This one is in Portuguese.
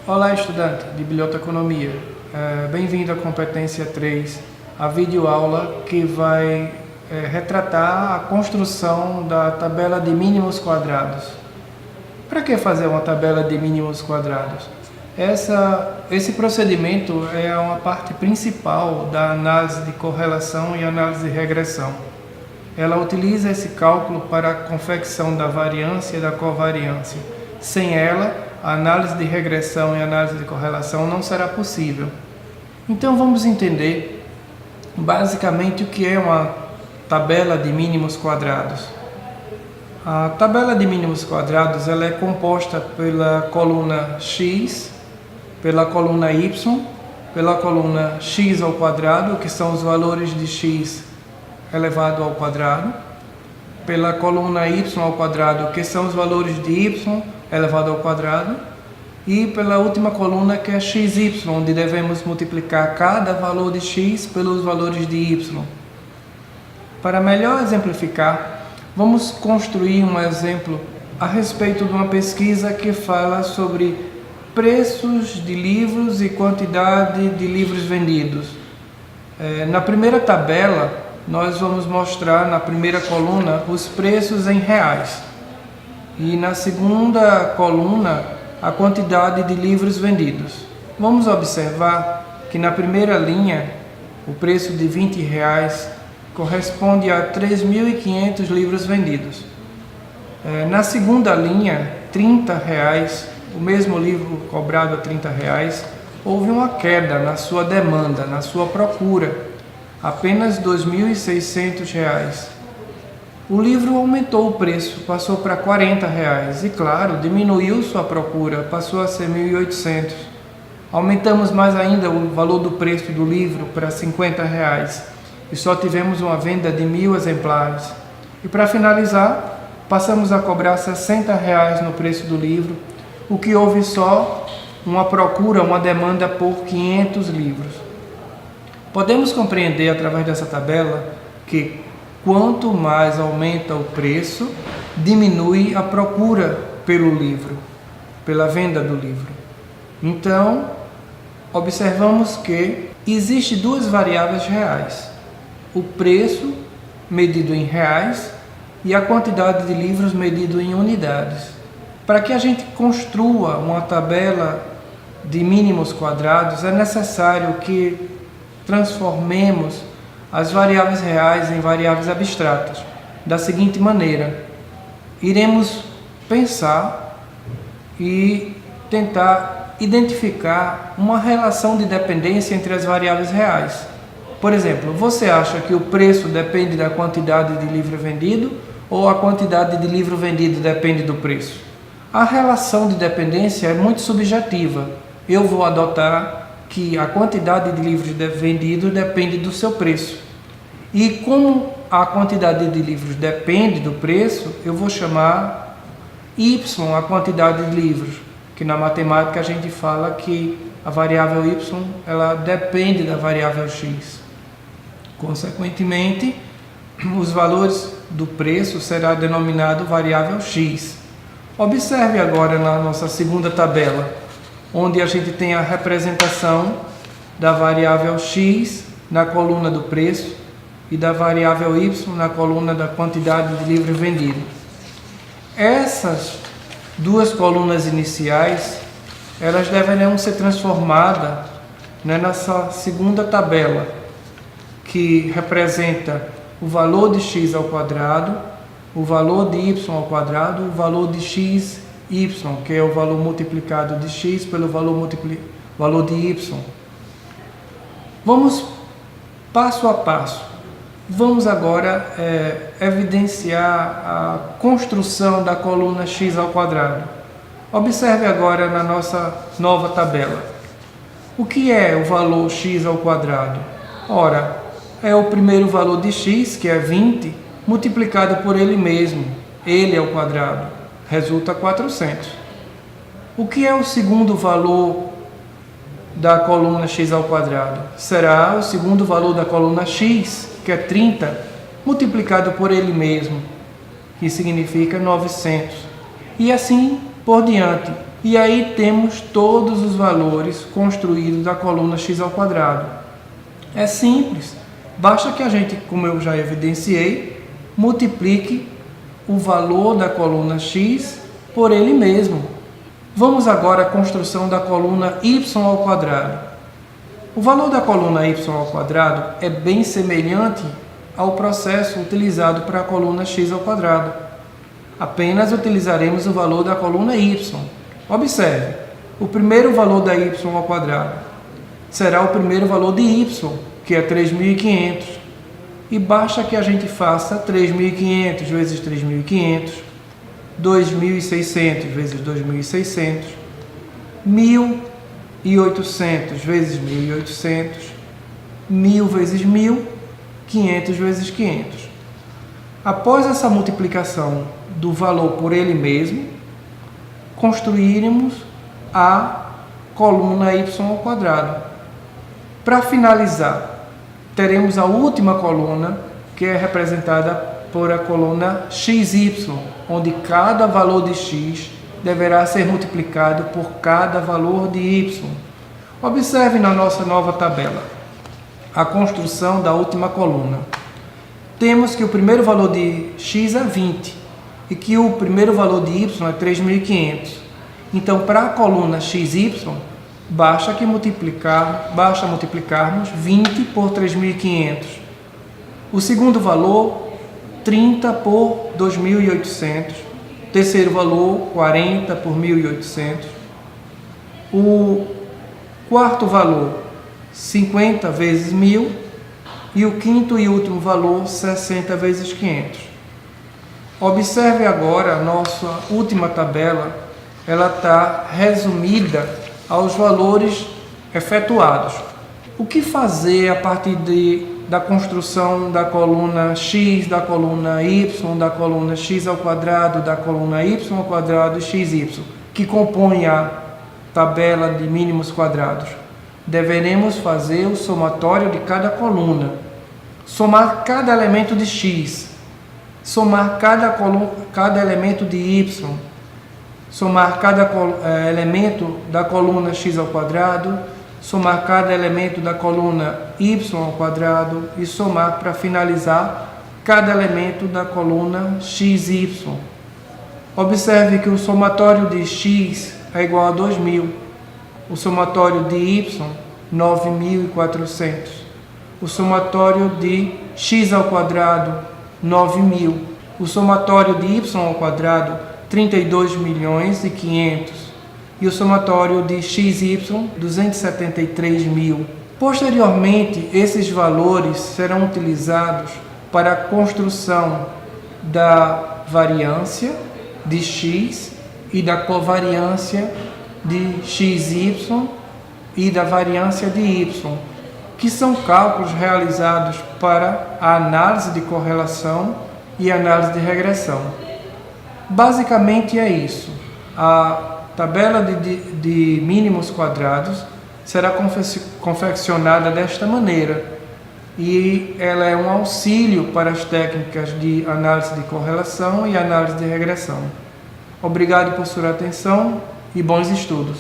Olá, estudante de Biblioteconomia. Bem-vindo à competência 3, a videoaula que vai retratar a construção da tabela de mínimos quadrados. Para que fazer uma tabela de mínimos quadrados? Esse procedimento é uma parte principal da análise de correlação e análise de regressão. Ela utiliza esse cálculo para a confecção da variância e da covariância. Sem ela, a análise de regressão e a análise de correlação não será possível. Então vamos entender basicamente o que é uma tabela de mínimos quadrados. A tabela de mínimos quadrados ela é composta pela coluna x, pela coluna y, pela coluna x ao quadrado, que são os valores de x elevado ao quadrado, pela coluna y ao quadrado, que são os valores de y elevado ao quadrado, e pela última coluna, que é xy, onde devemos multiplicar cada valor de x pelos valores de y. Para melhor exemplificar, vamos construir um exemplo a respeito de uma pesquisa que fala sobre preços de livros e quantidade de livros vendidos. Na primeira tabela, nós vamos mostrar na primeira coluna os preços em reais. E na segunda coluna, a quantidade de livros vendidos. Vamos observar que na primeira linha, o preço de R$20 corresponde a 3.500 livros vendidos. Na segunda linha, R$30, o mesmo livro cobrado a R$30, houve uma queda na sua demanda, na sua procura, apenas R$2.600. O livro aumentou o preço, passou para R$40 e, claro, diminuiu sua procura, passou a ser R$1.800. Aumentamos mais ainda o valor do preço do livro para R$50 e só tivemos uma venda de 1.000 exemplares. E para finalizar, passamos a cobrar R$60 no preço do livro, o que houve só uma procura, uma demanda por 500 livros. Podemos compreender através dessa tabela que quanto mais aumenta o preço, diminui a procura pelo livro, pela venda do livro. Então, observamos que existem duas variáveis reais: o preço, medido em reais, e a quantidade de livros, medido em unidades. Para que a gente construa uma tabela de mínimos quadrados, é necessário que transformemos as variáveis reais em variáveis abstratas, da seguinte maneira: iremos pensar e tentar identificar uma relação de dependência entre as variáveis reais. Por exemplo, você acha que o preço depende da quantidade de livro vendido ou a quantidade de livro vendido depende do preço? A relação de dependência é muito subjetiva. Eu vou adotar que a quantidade de livros vendidos depende do seu preço. E como a quantidade de livros depende do preço, eu vou chamar y a quantidade de livros, que na matemática a gente fala que a variável y ela depende da variável x. Consequentemente, os valores do preço será denominado variável x. Observe agora na nossa segunda tabela, onde a gente tem a representação da variável x na coluna do preço e da variável y na coluna da quantidade de livros vendidos. Essas duas colunas iniciais, elas deveriam ser transformadas nessa segunda tabela, que representa o valor de x ao quadrado, o valor de y ao quadrado, o valor de x y, que é o valor multiplicado de x pelo valor de y. Vamos passo a passo. Vamos agora evidenciar a construção da coluna x ao quadrado. Observe agora na nossa nova tabela. O que é o valor x ao quadrado? Ora, é o primeiro valor de x, que é 20, multiplicado por ele mesmo, ele ao quadrado. Resulta 400. O que é o segundo valor da coluna x ao quadrado? Será o segundo valor da coluna x, que é 30, multiplicado por ele mesmo, que significa 900. E assim por diante. E aí temos todos os valores construídos da coluna x ao quadrado. É simples, basta que a gente, como eu já evidenciei, multiplique o valor da coluna x por ele mesmo. Vamos agora à construção da coluna y ao quadrado. O valor da coluna y ao quadrado é bem semelhante ao processo utilizado para a coluna x ao quadrado. Apenas utilizaremos o valor da coluna y. Observe, o primeiro valor da y ao quadrado será o primeiro valor de y, que é 3.500. E basta que a gente faça 3.500 vezes 3.500, 2.600 vezes 2.600, 1.800 vezes 1.800, 1.000 vezes 1.000, 500 vezes 500. Após essa multiplicação do valor por ele mesmo, construiremos a coluna y ao quadrado. Para finalizar, teremos a última coluna, que é representada por a coluna xy, onde cada valor de x deverá ser multiplicado por cada valor de y. Observe na nossa nova tabela a construção da última coluna. Temos que o primeiro valor de x é 20 e que o primeiro valor de y é 3.500. Então, para a coluna xy, basta multiplicarmos 20 por 3.500. O segundo valor, 30 por 2.800. Terceiro valor, 40 por 1.800. O quarto valor, 50 vezes 1.000. E o quinto e último valor, 60 vezes 500. Observe agora a nossa última tabela, ela está resumida aos valores efetuados. O que fazer a partir da construção da coluna x, da coluna y, da coluna x ao quadrado, da coluna y ao quadrado e xy, que compõem a tabela de mínimos quadrados? Deveremos fazer o somatório de cada coluna, somar cada elemento de x, somar cada elemento de y, somar cada elemento da coluna x ao quadrado, somar cada elemento da coluna y ao quadrado e somar, para finalizar, cada elemento da coluna xy. Observe que o somatório de x é igual a 2.000, o somatório de y, 9.400, o somatório de x ao quadrado, 9.000, o somatório de y ao quadrado, 32.500.000 e o somatório de xy, 273.000. Posteriormente, esses valores serão utilizados para a construção da variância de x e da covariância de xy e da variância de y, que são cálculos realizados para a análise de correlação e análise de regressão. Basicamente é isso. A tabela de mínimos quadrados será confeccionada desta maneira e ela é um auxílio para as técnicas de análise de correlação e análise de regressão. Obrigado por sua atenção e bons estudos.